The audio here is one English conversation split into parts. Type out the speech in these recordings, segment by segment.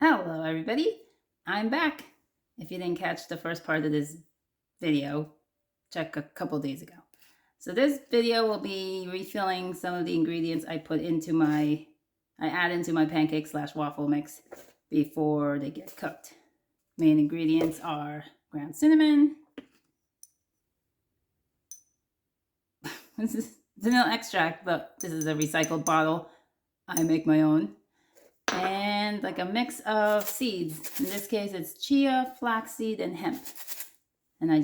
Hello everybody, I'm back. If you didn't catch the first part of this video, check a couple days ago. So this video will be refilling some of the ingredients I add into my pancake / waffle mix before they get cooked. Main ingredients are ground cinnamon, this is vanilla extract, but this is a recycled bottle. I make my own. And like a mix of seeds. In this case, it's chia, flaxseed, and hemp. And I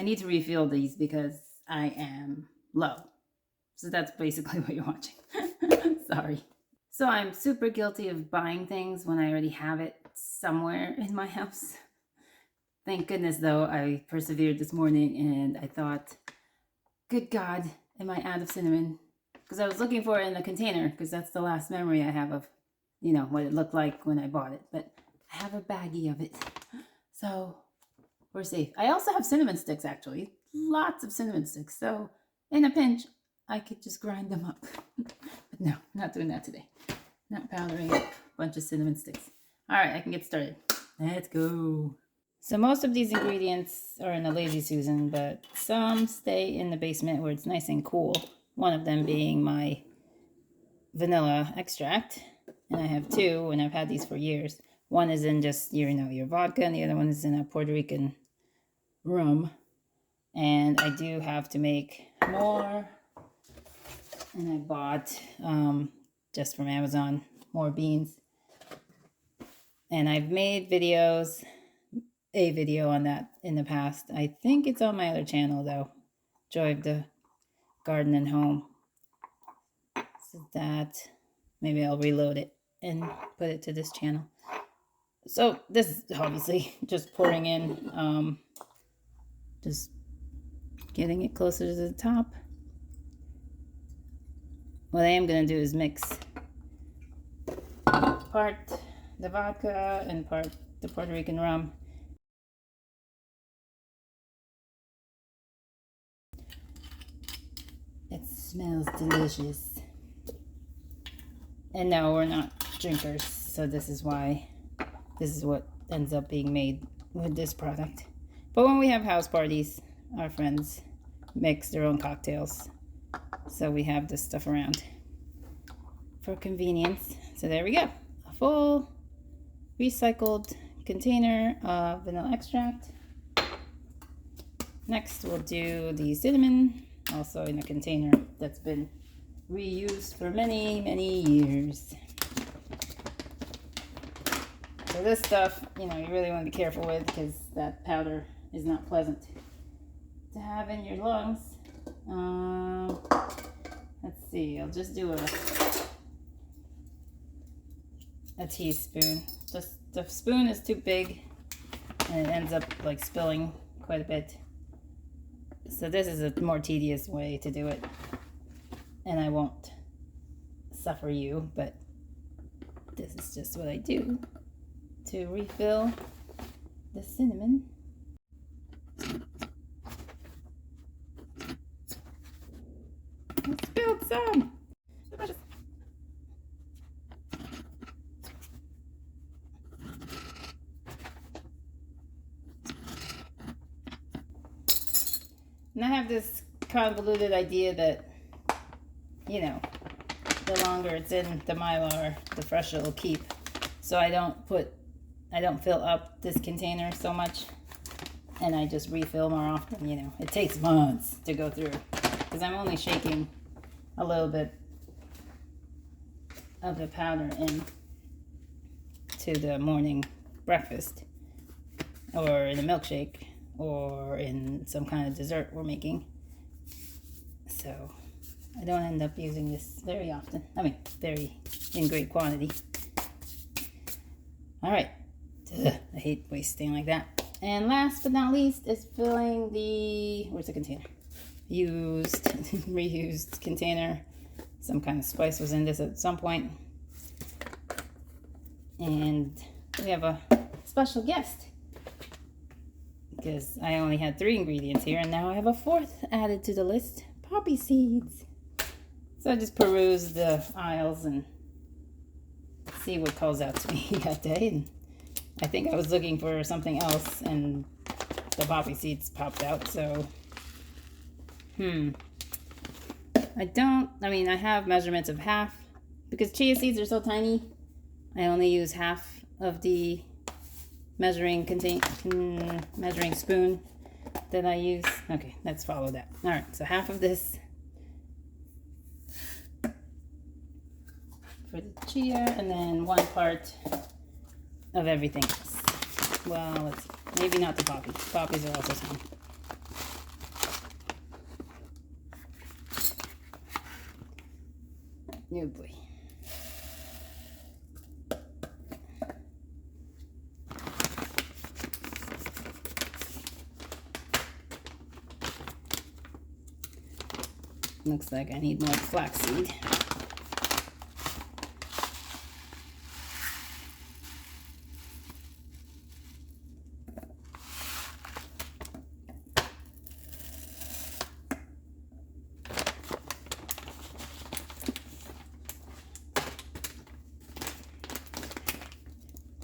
need to refill these because I am low. So that's basically what you're watching. Sorry. So I'm super guilty of buying things when I already have it somewhere in my house. Thank goodness, though, I persevered this morning and I thought, good God, am I out of cinnamon? Because I was looking for it in the container because that's the last memory I have of what it looked like when I bought it. But I have a baggie of it. So we're safe. I also have cinnamon sticks, actually. Lots of cinnamon sticks. So in a pinch, I could just grind them up. But no, not doing that today. Not powdering up a bunch of cinnamon sticks. All right, I can get started. Let's go. So most of these ingredients are in a Lazy Susan, but some stay in the basement where it's nice and cool. One of them being my vanilla extract. And I have two, and I've had these for years. One is in just, your vodka, and the other one is in a Puerto Rican rum. And I do have to make more. And I bought, just from Amazon, more beans. And I've made a video on that in the past. I think it's on my other channel, though. Joy of the Garden and Home. So that, maybe I'll reload it and put it to this channel. So this is obviously just pouring in, just getting it closer to the top. What I am going to do is mix part the vodka and part the Puerto Rican rum. It smells delicious. And no, we're not drinkers, so this is what ends up being made with this product. But when we have house parties, our friends mix their own cocktails, so we have this stuff around for convenience. So there we go, a full recycled container of vanilla extract. Next we'll do the cinnamon, also in a container that's been reused for many years. So this stuff, you really want to be careful with because that powder is not pleasant to have in your lungs. Let's see, I'll just do a teaspoon. The spoon is too big and it ends up like spilling quite a bit. So this is a more tedious way to do it. And I won't suffer you, but this is just what I do to refill the cinnamon. I spilled some. And I have this convoluted idea that the longer it's in the Mylar, the fresher it'll keep. So I don't fill up this container so much, and I just refill more often. It takes months to go through because I'm only shaking a little bit of the powder in to the morning breakfast, or in a milkshake, or in some kind of dessert we're making. So I don't end up using this very often. In great quantity. All right. Ugh, I hate wasting like that. And last but not least is filling where's the container? Reused container. Some kind of spice was in this at some point. And we have a special guest because I only had 3 ingredients here and now I have a 4th added to the list. Poppy seeds. So I just perused the aisles and see what calls out to me that day. And I think I was looking for something else and the poppy seeds popped out, so I have measurements of half. Because chia seeds are so tiny, I only use half of the measuring spoon that I use. Okay, let's follow that. All right, so half of this for the chia, and then 1 part of everything else. Well, let's see. Maybe not the poppies. Poppies are also tiny. Oh boy. Looks like I need more flaxseed.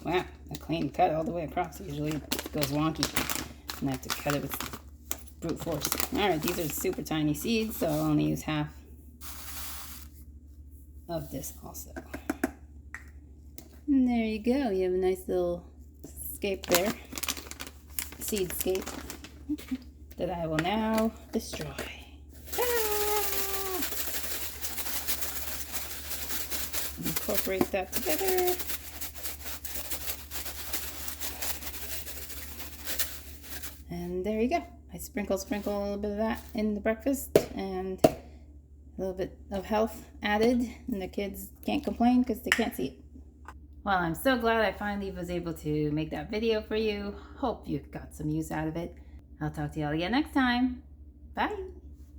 Wow, a clean cut all the way across. Usually it goes wonky and I have to cut it with brute force. Alright, these are super tiny seeds, so I'll only use half of this also. And there you go. You have a nice little scape there. Seedscape that I will now destroy. Incorporate that together. And there you go. I sprinkle a little bit of that in the breakfast, and a little bit of health added, and the kids can't complain because they can't see it. Well, I'm so glad I finally was able to make that video for you. Hope you got some use out of it. I'll talk to y'all again next time. Bye.